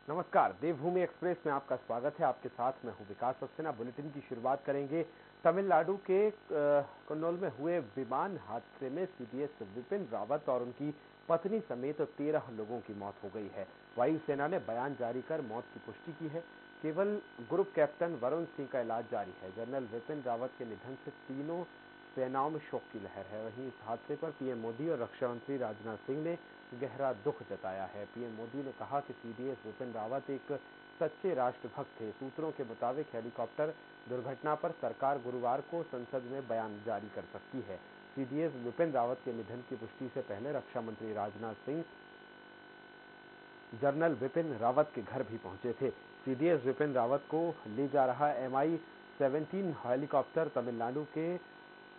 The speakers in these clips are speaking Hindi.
नमस्कार, देवभूमि एक्सप्रेस में आपका स्वागत है। आपके साथ मैं हूं विकास सक्सेना। बुलेटिन की शुरुआत करेंगे तमिलनाडु के कन्नौल में हुए विमान हादसे में सीडीएस विपिन रावत और उनकी पत्नी समेत 13 लोगों की मौत हो गई है। वायुसेना ने बयान जारी कर मौत की पुष्टि की है। केवल ग्रुप कैप्टन वरुण सिंह का इलाज जारी है। जनरल विपिन रावत के निधन से तीनों सेनाओं में शोक की लहर है। वहीं इस हादसे पर पीएम मोदी और रक्षा मंत्री राजनाथ सिंह ने गहरा दुख जताया है। पीएम मोदी ने कहा कि सीडीएस विपिन रावत एक सच्चे राष्ट्रभक्त थे। सूत्रों के मुताबिक हेलीकॉप्टर दुर्घटना पर सरकार गुरुवार को संसद में बयान जारी कर सकती है। सीडीएस विपिन रावत के निधन की पुष्टि से पहले रक्षा मंत्री राजनाथ सिंह जनरल विपिन रावत के घर भी पहुंचे थे। सीडीएस विपिन रावत को ले जा रहा MI-17 हेलीकॉप्टर तमिलनाडु के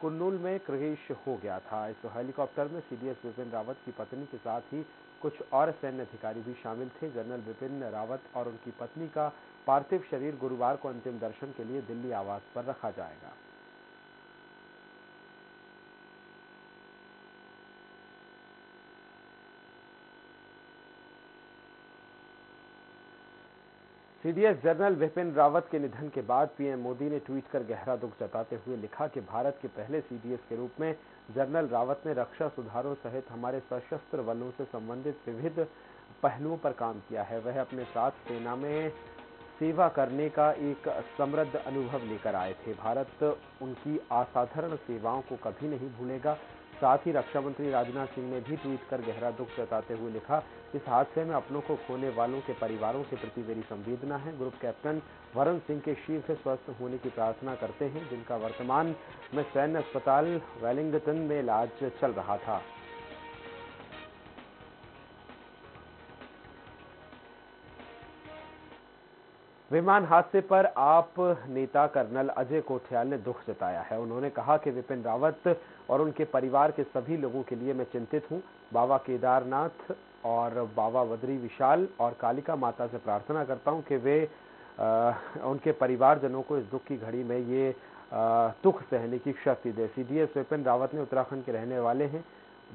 कुन्नूल में क्रैश हो गया था। इस हेलीकॉप्टर में सीडीएस विपिन रावत की पत्नी के साथ ही कुछ और सैन्य अधिकारी भी शामिल थे। जनरल विपिन रावत और उनकी पत्नी का पार्थिव शरीर गुरुवार को अंतिम दर्शन के लिए दिल्ली आवास पर रखा जाएगा। सीडीएस जनरल विपिन रावत के निधन के बाद पीएम मोदी ने ट्वीट कर गहरा दुख जताते हुए लिखा कि भारत के पहले सीडीएस के रूप में जनरल रावत ने रक्षा सुधारों सहित हमारे सशस्त्र बलों से संबंधित विविध पहलुओं पर काम किया है। वह अपने साथ सेना में सेवा करने का एक समृद्ध अनुभव लेकर आए थे। भारत उनकी असाधारण सेवाओं को कभी नहीं भूलेगा। साथ ही रक्षा मंत्री राजनाथ सिंह ने भी ट्वीट कर गहरा दुख जताते हुए लिखा, इस हादसे में अपनों को खोने वालों के परिवारों के प्रति मेरी संवेदना है। ग्रुप कैप्टन वरुण सिंह के शीघ्र स्वस्थ होने की प्रार्थना करते हैं, जिनका वर्तमान में सैन्य अस्पताल वेलिंगटन में इलाज चल रहा था। विमान हादसे पर आप नेता कर्नल अजय कोठियाल ने दुख जताया है। उन्होंने कहा कि विपिन रावत और उनके परिवार के सभी लोगों के लिए मैं चिंतित हूं। बाबा केदारनाथ और बाबा बद्री विशाल और कालिका माता से प्रार्थना करता हूं कि वे उनके परिवारजनों को इस दुख की घड़ी में ये दुख सहने की शक्ति दे। सीडीएस विपिन रावत ने उत्तराखंड के रहने वाले हैं,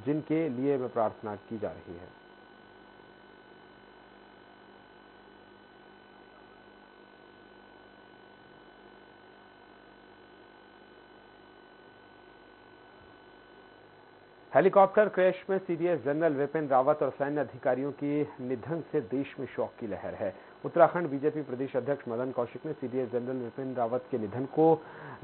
जिनके लिए मैं प्रार्थना की जा रही है। हेलीकॉप्टर क्रैश में सीडीएस जनरल विपिन रावत और सैन्य अधिकारियों के निधन से देश में शोक की लहर है। उत्तराखंड बीजेपी प्रदेश अध्यक्ष मदन कौशिक ने सीडीएस जनरल विपिन रावत के निधन को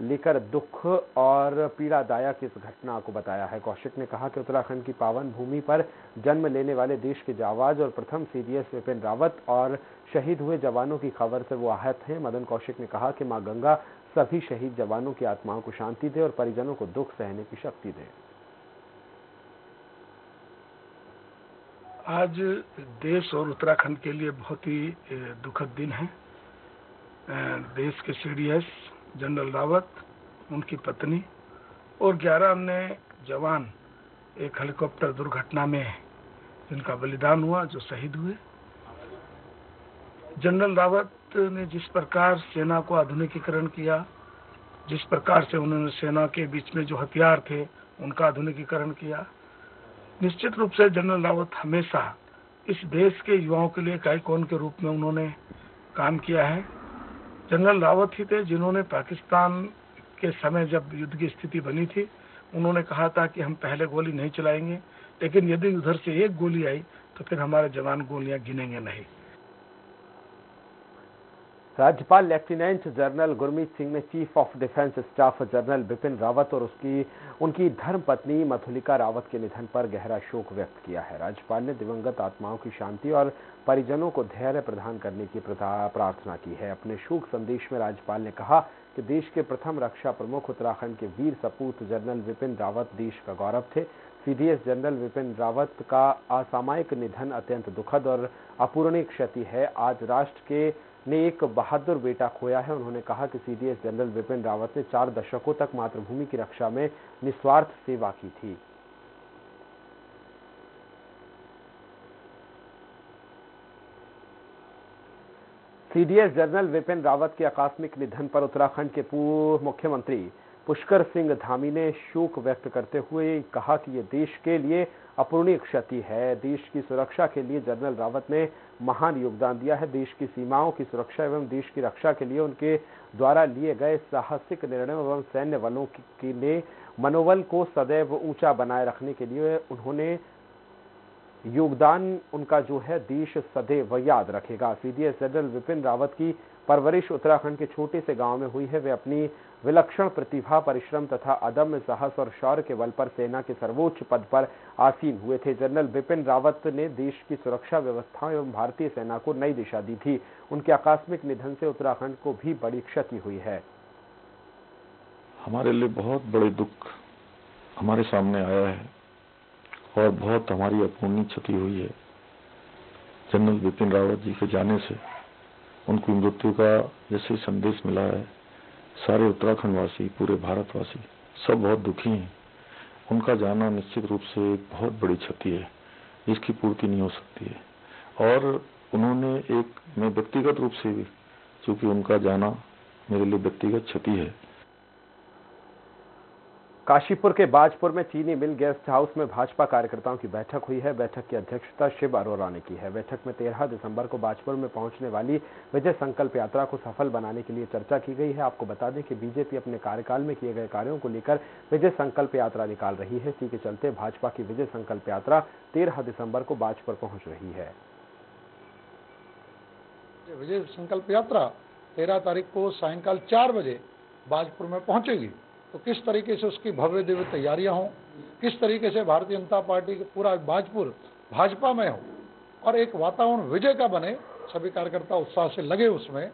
लेकर दुख और पीड़ादायक इस घटना को बताया है। कौशिक ने कहा कि उत्तराखंड की पावन भूमि पर जन्म लेने वाले देश के जाबाज और प्रथम सीडीएस विपिन रावत और शहीद हुए जवानों की खबर से वो आहत हैं। मदन कौशिक ने कहा कि मां गंगा सभी शहीद जवानों की आत्माओं को शांति दे और परिजनों को दुख सहने की शक्ति दे। आज देश और उत्तराखंड के लिए बहुत ही दुखद दिन है। देश के सीडीएस जनरल रावत, उनकी पत्नी और 11 अन्य जवान एक हेलीकॉप्टर दुर्घटना में जिनका बलिदान हुआ, जो शहीद हुए। जनरल रावत ने जिस प्रकार सेना को आधुनिकीकरण किया, जिस प्रकार से उन्होंने सेना के बीच में जो हथियार थे उनका आधुनिकीकरण किया, निश्चित रूप से जनरल रावत हमेशा इस देश के युवाओं के लिए एक आइकॉन के रूप में उन्होंने काम किया है। जनरल रावत ही थे जिन्होंने पाकिस्तान के समय जब युद्ध की स्थिति बनी थी, उन्होंने कहा था कि हम पहले गोली नहीं चलाएंगे, लेकिन यदि उधर से एक गोली आई तो फिर हमारे जवान गोलियां गिनेंगे नहीं। राज्यपाल लेफ्टिनेंट जनरल गुरमीत सिंह ने chief of defence staff general Bipin Rawat और उनकी धर्मपत्नी मधुलिका रावत के निधन पर गहरा शोक व्यक्त किया है। राज्यपाल ने दिवंगत आत्माओं की शांति और परिजनों को धैर्य प्रदान करने की प्रार्थना की है। अपने शोक संदेश में राज्यपाल ने कहा कि देश के प्रथम रक्षा प्रमुख उत्तराखंड के वीर सपूत जनरल विपिन रावत देश का गौरव थे। सीडीएस जनरल विपिन रावत का असामयिक निधन अत्यंत दुखद और अपूरणीय क्षति है। आज राष्ट्र ने एक बहादुर बेटा खोया है। उन्होंने कहा कि सीडीएस जनरल विपिन रावत ने 4 दशकों तक मातृभूमि की रक्षा में निस्वार्थ सेवा की थी। सीडीएस जनरल विपिन रावत के आकस्मिक निधन पर उत्तराखंड के पूर्व मुख्यमंत्री पुष्कर सिंह धामी ने शोक व्यक्त करते हुए कहा कि ये देश के लिए अपूरणीय क्षति है। देश की सुरक्षा के लिए जनरल रावत ने महान योगदान दिया है। देश की सीमाओं की सुरक्षा एवं देश की रक्षा के लिए उनके द्वारा लिए गए साहसिक निर्णयों एवं सैन्य बलों ने मनोबल को सदैव ऊंचा बनाए रखने के लिए उन्होंने योगदान उनका जो है देश सदैव याद रखेगा। सीडीएस जनरल विपिन रावत की परवरिश उत्तराखंड के छोटे से गांव में हुई है। वे अपनी विलक्षण प्रतिभा, परिश्रम तथा अदम्य साहस और शौर्य के बल पर सेना के सर्वोच्च पद पर आसीन हुए थे। जनरल विपिन रावत ने देश की सुरक्षा व्यवस्था एवं भारतीय सेना को नई दिशा दी थी। उनके आकस्मिक निधन से उत्तराखंड को भी बड़ी क्षति हुई है। हमारे लिए बहुत बड़े दुख हमारे सामने आया है और बहुत हमारी अपूर्णीय क्षति हुई है। जनरल विपिन रावत जी के जाने से उनकी मृत्यु का जैसे संदेश मिला है, सारे उत्तराखंड वासी, पूरे भारतवासी सब बहुत दुखी हैं। उनका जाना निश्चित रूप से एक बहुत बड़ी क्षति है, इसकी पूर्ति नहीं हो सकती है। और उन्होंने मैं व्यक्तिगत रूप से भी, क्योंकि उनका जाना मेरे लिए व्यक्तिगत क्षति है। काशीपुर के बाजपुर में चीनी मिल गेस्ट हाउस में भाजपा कार्यकर्ताओं की बैठक हुई है। बैठक की अध्यक्षता शिव अरोरा ने की है। बैठक में 13 दिसंबर को बाजपुर में पहुंचने वाली विजय संकल्प यात्रा को सफल बनाने के लिए चर्चा की गई है। आपको बता दें कि बीजेपी अपने कार्यकाल में किए गए कार्यों को लेकर विजय संकल्प यात्रा निकाल रही है। इसी के चलते भाजपा की विजय संकल्प यात्रा 13 दिसंबर को बाजपुर पहुंच रही है। विजय संकल्प यात्रा 13 तारीख को सायंकाल 4 बजे बाजपुर में पहुंचेगी। तो किस तरीके से उसकी भव्य दिव्य तैयारियां हों, किस तरीके से भारतीय जनता पार्टी के पूरा बाजपुर भाजपा में हो और एक वातावरण विजय का बने, सभी कार्यकर्ता उत्साह से लगे उसमें।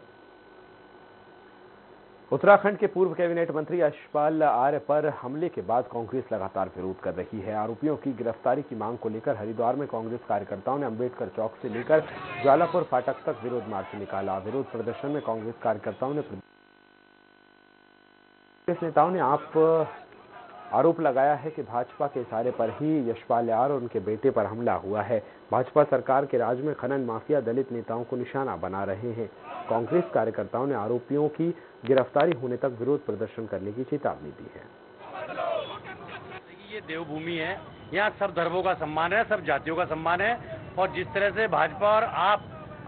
उत्तराखंड के पूर्व कैबिनेट मंत्री यशपाल आर्य पर हमले के बाद कांग्रेस लगातार विरोध कर रही है। आरोपियों की गिरफ्तारी की मांग को लेकर हरिद्वार में कांग्रेस कार्यकर्ताओं ने अंबेडकर चौक से लेकर ज्वालापुर फाटक तक विरोध मार्च निकाला। विरोध प्रदर्शन में कांग्रेस कार्यकर्ताओं ने नेताओं ने आरोप लगाया है कि भाजपा के इशारे पर ही यशपाल आर्य और उनके बेटे पर हमला हुआ है। भाजपा सरकार के राज में खनन माफिया दलित नेताओं को निशाना बना रहे हैं। कांग्रेस कार्यकर्ताओं ने आरोपियों की गिरफ्तारी होने तक विरोध प्रदर्शन करने की चेतावनी दी है। ये देवभूमि है, यहाँ सब धर्मों का सम्मान है, सब जातियों का सम्मान है। और जिस तरह से भाजपा और आप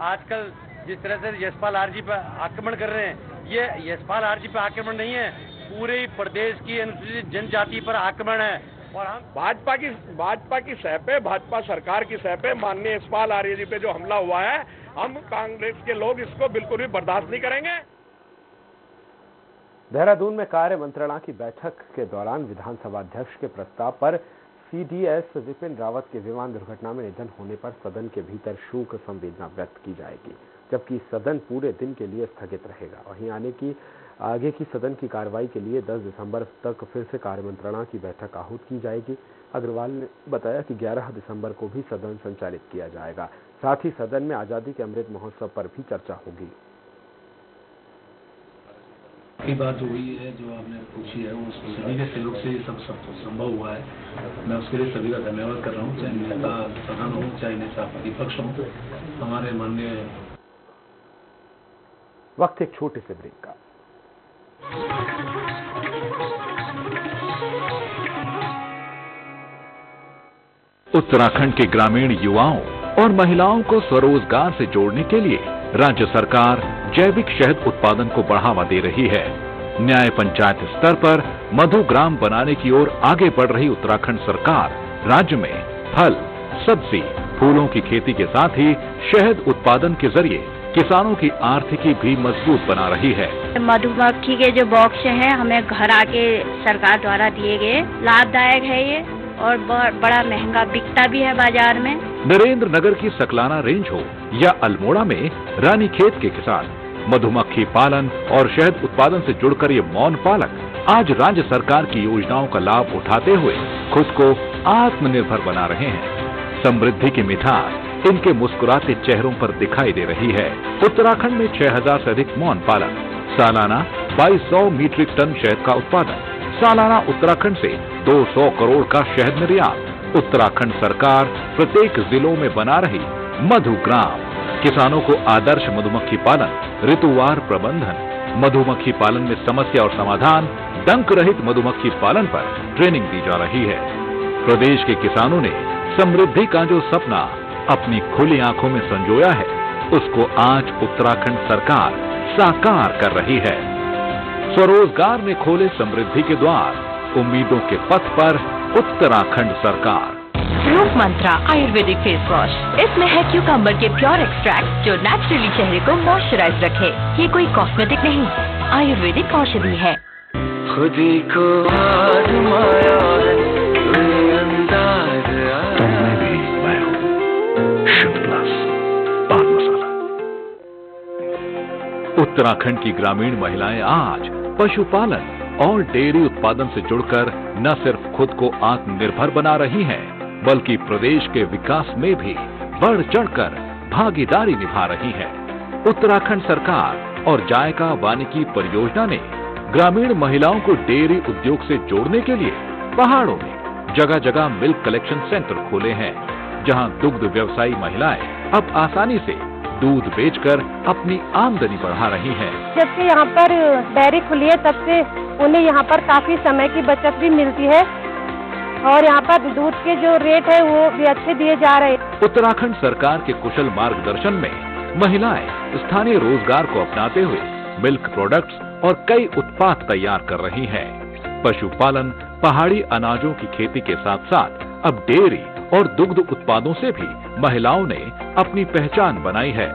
आजकल जिस तरह से यशपाल आर्य जी पर आक्रमण कर रहे हैं, ये यशपाल आर्य जी पर आक्रमण नहीं है, पूरे प्रदेश की अनुसूचित जनजाति पर आक्रमण है। और हम भाजपा की सह पे, भाजपा सरकार की सह पे माननीय यशपाल आर्य जी पे जो हमला हुआ है, हम कांग्रेस के लोग इसको बिल्कुल भी बर्दाश्त नहीं करेंगे। देहरादून में कार्य मंत्रणा की बैठक के दौरान विधानसभा अध्यक्ष के प्रस्ताव पर सीडीएस विपिन रावत के विमान दुर्घटना में निधन होने पर सदन के भीतर शोक संवेदना व्यक्त की जाएगी, जबकि सदन पूरे दिन के लिए स्थगित रहेगा। वहीं आगे की सदन की कार्रवाई के लिए 10 दिसंबर तक फिर से कार्य मंत्रणा की बैठक आहूत की जाएगी। अग्रवाल ने बताया कि 11 दिसंबर को भी सदन संचालित किया जाएगा। साथ ही सदन में आजादी के अमृत महोत्सव पर भी चर्चा होगी। की बात जो हुई है, जो आपने पूछी है, वो सभी के सहयोग से ये सब संभव हुआ है। मैं उसके लिए सभी का धन्यवाद कर रहा हूँ, चाहे नेता सदन हो, चाहे नेता प्रतिपक्ष हो। हमारे माननीय वक्त एक छोटे से ब्रेक का। उत्तराखंड के ग्रामीण युवाओं और महिलाओं को स्वरोजगार से जोड़ने के लिए राज्य सरकार जैविक शहद उत्पादन को बढ़ावा दे रही है। न्याय पंचायत स्तर पर मधु ग्राम बनाने की ओर आगे बढ़ रही उत्तराखंड सरकार राज्य में फल, सब्जी, फूलों की खेती के साथ ही शहद उत्पादन के जरिए किसानों की आर्थिकी भी मजबूत बना रही है। मधुमक्खी के जो बॉक्स हैं हमें घर आके सरकार द्वारा दिए गए, लाभदायक है ये और बड़ा महंगा बिकता भी है बाजार में। नरेंद्र नगर की सकलाना रेंज हो या अल्मोड़ा में रानीखेत के किसान मधुमक्खी पालन और शहद उत्पादन से जुड़कर ये मौन पालक आज राज्य सरकार की योजनाओं का लाभ उठाते हुए खुद को आत्मनिर्भर बना रहे हैं। समृद्धि की मिठास इनके मुस्कुराते चेहरों पर दिखाई दे रही है। उत्तराखंड में 6000 से अधिक मौन पालक, सालाना 2200 मीट्रिक टन शहद का उत्पादन, सालाना उत्तराखंड से 200 करोड़ का शहद निर्यात। उत्तराखंड सरकार प्रत्येक जिलों में बना रही मधु ग्राम, किसानों को आदर्श मधुमक्खी पालन, ऋतुवार प्रबंधन, मधुमक्खी पालन में समस्या और समाधान, डंक रहित मधुमक्खी पालन पर ट्रेनिंग दी जा रही है। प्रदेश के किसानों ने समृद्धि का जो सपना अपनी खुली आंखों में संजोया है, उसको आज उत्तराखंड सरकार साकार कर रही है। स्वरोजगार ने खोले समृद्धि के द्वार, उम्मीदों के पथ पर उत्तराखंड सरकार। रूप मंत्रा आयुर्वेदिक फेस वॉश, इसमें है क्यूकम्बर के प्योर एक्सट्रैक्ट जो नेचुरली चेहरे को मॉइस्चराइज रखे। ये कोई कॉस्मेटिक नहीं, आयुर्वेदिक औषधि है। खुदी को आजमाया है, अंदाज आया। मैं हूँ शुद्ध प्लस पान मसाला। उत्तराखंड की ग्रामीण महिलाएं आज पशुपालन और डेयरी उत्पादन से जुड़कर न सिर्फ खुद को आत्मनिर्भर बना रही हैं, बल्कि प्रदेश के विकास में भी बढ़ चढ़कर भागीदारी निभा रही है। उत्तराखंड सरकार और जायका वानिकी परियोजना ने ग्रामीण महिलाओं को डेयरी उद्योग से जोड़ने के लिए पहाड़ों में जगह जगह मिल्क कलेक्शन सेंटर खोले हैं, जहां दुग्ध व्यवसायी महिलाएं अब आसानी से दूध बेचकर अपनी आमदनी बढ़ा रही हैं। जब से यहाँ पर डेयरी खुली है, तब से उन्हें यहाँ पर काफी समय की बचत भी मिलती है और यहाँ पर दूध के जो रेट है वो भी अच्छे दिए जा रहे हैं। उत्तराखंड सरकार के कुशल मार्गदर्शन में महिलाएं स्थानीय रोजगार को अपनाते हुए मिल्क प्रोडक्ट्स और कई उत्पाद तैयार कर रही हैं। पशुपालन, पहाड़ी अनाजों की खेती के साथ साथ अब डेयरी और दुग्ध उत्पादों से भी महिलाओं ने अपनी पहचान बनाई है।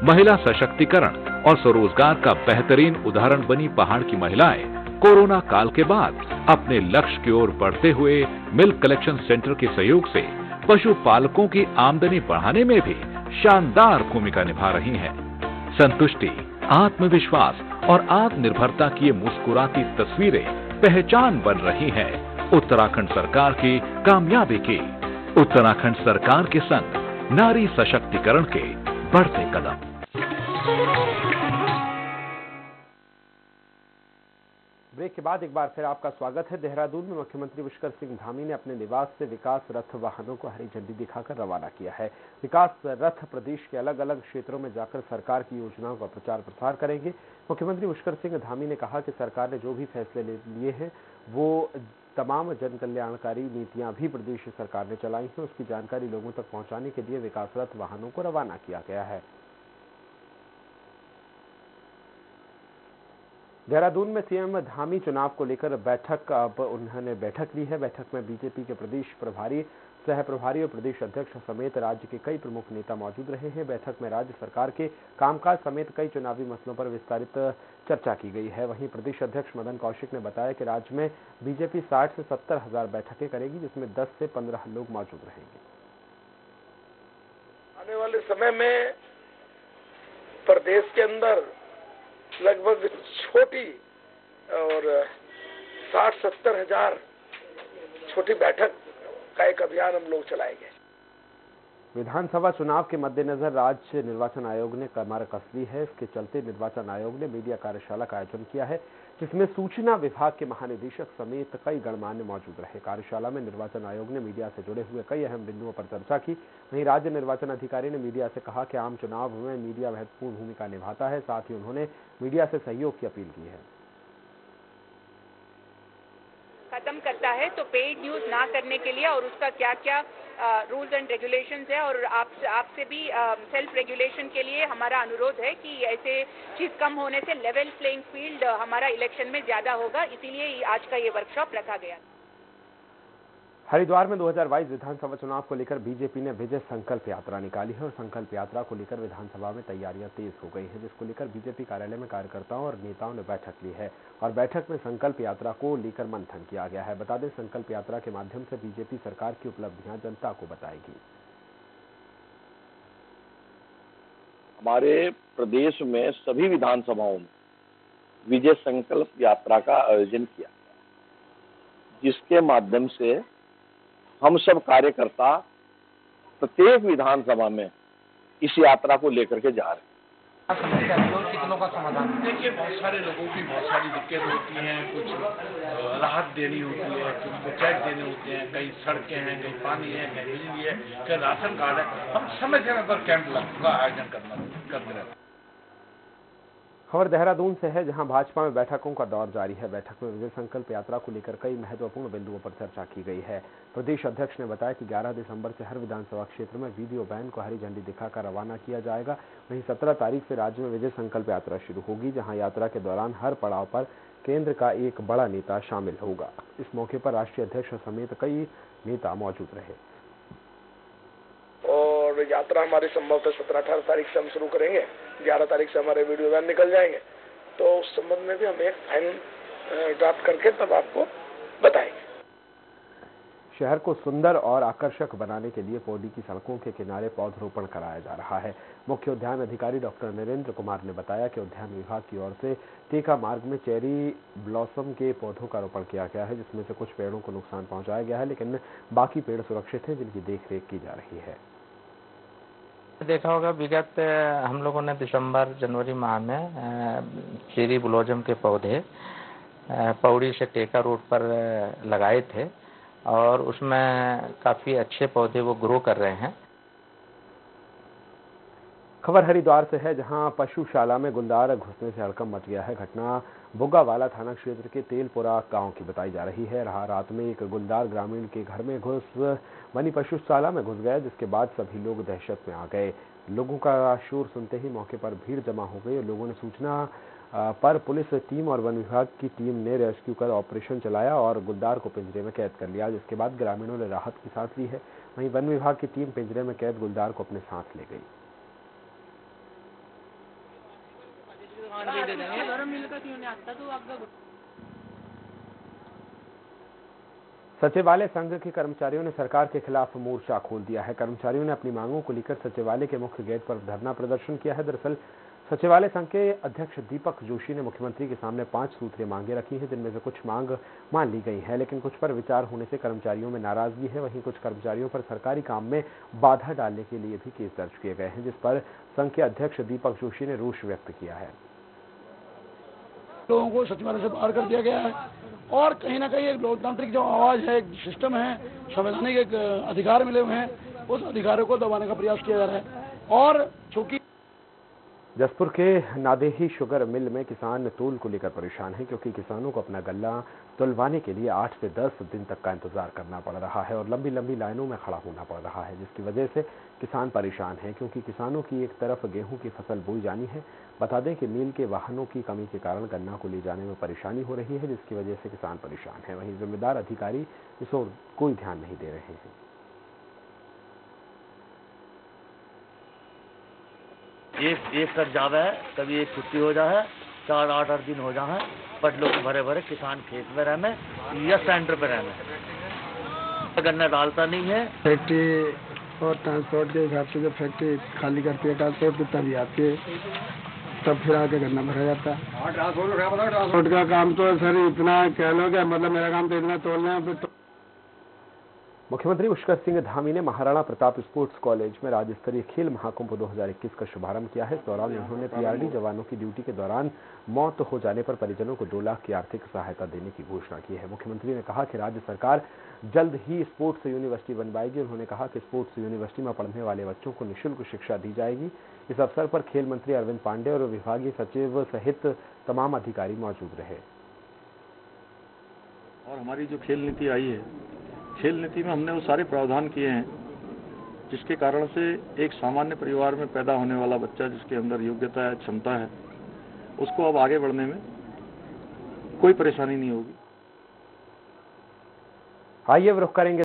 महिला सशक्तिकरण और स्वरोजगार का बेहतरीन उदाहरण बनी पहाड़ की महिलाएं कोरोना काल के बाद अपने लक्ष्य की ओर बढ़ते हुए मिल्क कलेक्शन सेंटर के सहयोग से पशुपालकों की आमदनी बढ़ाने में भी शानदार भूमिका निभा रही हैं। संतुष्टि, आत्मविश्वास और आत्मनिर्भरता की ये मुस्कुराती तस्वीरें पहचान बन रही हैं उत्तराखंड सरकार की कामयाबी की। उत्तराखंड सरकार के संग नारी सशक्तिकरण के बढ़ते कदम। ब्रेक के बाद एक बार फिर आपका स्वागत है। देहरादून में मुख्यमंत्री पुष्कर सिंह धामी ने अपने निवास से विकास रथ वाहनों को हरी झंडी दिखाकर रवाना किया है। विकास रथ प्रदेश के अलग अलग क्षेत्रों में जाकर सरकार की योजनाओं का प्रचार प्रसार करेंगे। मुख्यमंत्री पुष्कर सिंह धामी ने कहा कि सरकार ने जो भी फैसले लिए हैं वो तमाम जन कल्याणकारी नीतियां भी प्रदेश सरकार ने चलाई हैं, उसकी जानकारी लोगों तक पहुंचाने के लिए विकास रथ वाहनों को रवाना किया गया है। देहरादून में सीएम धामी चुनाव को लेकर अब उन्होंने बैठक ली है। बैठक में बीजेपी के प्रदेश प्रभारी, सह प्रभारी और प्रदेश अध्यक्ष समेत राज्य के कई प्रमुख नेता मौजूद रहे हैं। बैठक में राज्य सरकार के कामकाज समेत कई चुनावी मसलों पर विस्तारित चर्चा की गई है। वहीं प्रदेश अध्यक्ष मदन कौशिक ने बताया कि राज्य में बीजेपी 60 से 70 हजार बैठकें करेगी, जिसमें 10 से 15 लोग मौजूद रहेंगे। आने वाले समय में प्रदेश के अंदर लगभग छोटी और 60-70 हजार छोटी बैठक का एक अभियान हम लोग चलाएंगे। विधानसभा चुनाव के मद्देनजर राज्य निर्वाचन आयोग ने कमर कस ली है। इसके चलते निर्वाचन आयोग ने मीडिया कार्यशाला का आयोजन किया है, जिसमें सूचना विभाग के महानिदेशक समेत कई गणमान्य मौजूद रहे। कार्यशाला में निर्वाचन आयोग ने मीडिया से जुड़े हुए कई अहम बिंदुओं पर चर्चा की। वहीं राज्य निर्वाचन अधिकारी ने मीडिया से कहा कि आम चुनाव में मीडिया महत्वपूर्ण भूमिका निभाता है। साथ ही उन्होंने मीडिया से सहयोग की अपील की है। खत्म करता है तो पेड न्यूज ना करने के लिए और उसका क्या क्या रूल्स एंड रेगुलेशंस है और आपसे भी सेल्फ रेगुलेशन के लिए हमारा अनुरोध है कि ऐसे चीज कम होने से लेवल प्लेइंग फील्ड हमारा इलेक्शन में ज्यादा होगा, इसीलिए आज का ये वर्कशॉप रखा गया। हरिद्वार में 2022 विधानसभा चुनाव को लेकर बीजेपी ने विजय संकल्प यात्रा निकाली है और संकल्प यात्रा को लेकर विधानसभा में तैयारियां तेज हो गई हैं, जिसको लेकर बीजेपी कार्यालय में कार्यकर्ताओं और नेताओं ने बैठक ली है और बैठक में संकल्प यात्रा को लेकर मंथन किया गया है। बता दें, संकल्प यात्रा के माध्यम से बीजेपी सरकार की उपलब्धियां जनता को बताएगी। हमारे प्रदेश में सभी विधानसभाओं में विजय संकल्प यात्रा का आयोजन किया, जिसके माध्यम से हम सब कार्यकर्ता प्रत्येक विधानसभा में इस यात्रा को लेकर के जा रहे हैं। कितनों का समाधान? देखिए, बहुत सारे लोगों की बहुत सारी दिक्कत होती हैं, कुछ राहत देनी होती है, कुछ चेक देने होते हैं, कई सड़कें हैं, कहीं पानी है, कहीं बिजली है, कहीं राशन कार्ड है। हम समय समय पर कैंप का आयोजन करते रहते हैं। खबर देहरादून से है, जहां भाजपा में बैठकों का दौर जारी है। बैठक में विजय संकल्प यात्रा को लेकर कई महत्वपूर्ण बिंदुओं पर चर्चा की गई है। प्रदेश अध्यक्ष ने बताया कि 11 दिसंबर से हर विधानसभा क्षेत्र में वीडियो वैन को हरी झंडी दिखाकर रवाना किया जाएगा। वहीं 17 तारीख से राज्य में विजय संकल्प यात्रा शुरू होगी, जहां यात्रा के दौरान हर पड़ाव पर केंद्र का एक बड़ा नेता शामिल होगा। इस मौके पर राष्ट्रीय अध्यक्ष समेत कई नेता मौजूद रहे। और यात्रा हमारी संभवतः 17-18 तारीख से हम शुरू करेंगे। 11 तारीख से हमारे वीडियो वैन निकल जाएंगे, तो उस संबंध में भी हम एक फाइनल ड्राफ्ट करके तब आपको बताएंगे। शहर को सुंदर और आकर्षक बनाने के लिए पौड़ी की सड़कों के किनारे पौधरोपण कराया जा रहा है। मुख्य उद्यान अधिकारी डॉक्टर नरेंद्र कुमार ने बताया कि उद्यान विभाग की ओर से टेका मार्ग में चेरी ब्लॉसम के पौधों का रोपण किया गया है, जिसमें से कुछ पेड़ों को नुकसान पहुंचाया गया है, लेकिन बाकी पेड़ सुरक्षित हैं, जिनकी देखरेख की जा रही है। देखा होगा, विगत हम लोगों ने दिसंबर जनवरी माह में चेरी ब्लॉसम के पौधे पौड़ी से टेका रोड पर लगाए थे और उसमें काफी अच्छे पौधे वो ग्रो कर रहे हैं। खबर हरिद्वार से है, जहां पशुशाला में गुलदार घुसने से हड़कंप मच गया है। घटना बुग्गावाला थाना क्षेत्र के तेलपुरा गांव की बताई जा रही है। रात में एक गुलदार ग्रामीण के घर में घुस वनी पशुशाला में घुस गया, जिसके बाद सभी लोग दहशत में आ गए। लोगों का शोर सुनते ही मौके पर भीड़ जमा हो गई और लोगों ने सूचना पर पुलिस टीम और वन विभाग की टीम ने रेस्क्यू कर ऑपरेशन चलाया और गुलदार को पिंजरे में कैद कर लिया, जिसके बाद ग्रामीणों ने राहत की सांस ली है। वहीं वन विभाग की टीम पिंजरे में कैद गुलदार को अपने साथ ले गई। सचिवालय संघ के कर्मचारियों ने सरकार के खिलाफ मोर्चा खोल दिया है। कर्मचारियों ने अपनी मांगों को लेकर सचिवालय के मुख्य गेट पर धरना प्रदर्शन किया है। दरअसल सचिवालय संघ के अध्यक्ष दीपक जोशी ने मुख्यमंत्री के सामने 5 सूत्रीय मांगे रखी हैं, जिनमें से कुछ मांग मान ली गई है, लेकिन कुछ पर विचार होने से कर्मचारियों में नाराजगी है। वहीं कुछ कर्मचारियों पर सरकारी काम में बाधा डालने के लिए भी केस दर्ज किए गए हैं, जिस पर संघ के अध्यक्ष दीपक जोशी ने रोष व्यक्त किया है। लोगों को सचिवालय से बाहर कर दिया गया है और कहीं ना कहीं एक लोकतांत्रिक जो आवाज है, एक सिस्टम है, संवैधानिक एक अधिकार मिले हुए हैं, उस अधिकारों को दबाने का प्रयास किया जा रहा है। और चूंकि जसपुर के नादेही शुगर मिल में किसान तूल को लेकर परेशान हैं, क्योंकि किसानों को अपना गल्ला तुलवाने के लिए 8 से 10 दिन तक का इंतजार करना पड़ रहा है और लंबी लंबी लाइनों में खड़ा होना पड़ रहा है, जिसकी वजह से किसान परेशान हैं। क्योंकि किसानों की एक तरफ गेहूं की फसल बोई जानी है। बता दें कि मिल के वाहनों की कमी के कारण गन्ना को ले जाने में परेशानी हो रही है, जिसकी वजह से किसान परेशान है। वहीं जिम्मेदार अधिकारी इस ओर कोई ध्यान नहीं दे रहे हैं। एक सर ज्यादा है, कभी एक छुट्टी हो जाए, 4-8 दिन हो जाए, बट लोग भरे भरे किसान खेत में रहने या सेंटर पे रहने। गन्ना डालता नहीं है। फैक्ट्री और ट्रांसपोर्ट के हिसाब से जब फैक्ट्री खाली करती है ट्रांसपोर्ट की, तभी आती है, तब फिर आके गन्ना भरा जाता है। ट्रांसपोर्ट का काम तो सर इतना कह लो कि मतलब मेरा काम तो इतना तोड़ना है। मुख्यमंत्री पुष्कर सिंह धामी ने महाराणा प्रताप स्पोर्ट्स कॉलेज में राज्य स्तरीय खेल महाकुंभ 2021 का शुभारंभ किया है। इस दौरान उन्होंने पीआरडी जवानों की ड्यूटी के दौरान मौत हो जाने पर परिजनों को 2 लाख की आर्थिक सहायता देने की घोषणा की है। मुख्यमंत्री ने कहा कि राज्य सरकार जल्द ही स्पोर्ट्स यूनिवर्सिटी बनवाएगी। उन्होंने कहा कि स्पोर्ट्स यूनिवर्सिटी में पढ़ने वाले बच्चों को निःशुल्क शिक्षा दी जाएगी। इस अवसर पर खेल मंत्री अरविंद पांडे और विभागीय सचिव सहित तमाम अधिकारी मौजूद रहे। और हमारी जो खेल नीति आई है, खेल नीति में हमने वो सारे प्रावधान किए हैं जिसके कारण से एक सामान्य परिवार में पैदा होने वाला बच्चा जिसके अंदर योग्यता है, क्षमता है, उसको अब आगे बढ़ने में कोई परेशानी नहीं होगी। आइए रुख करेंगे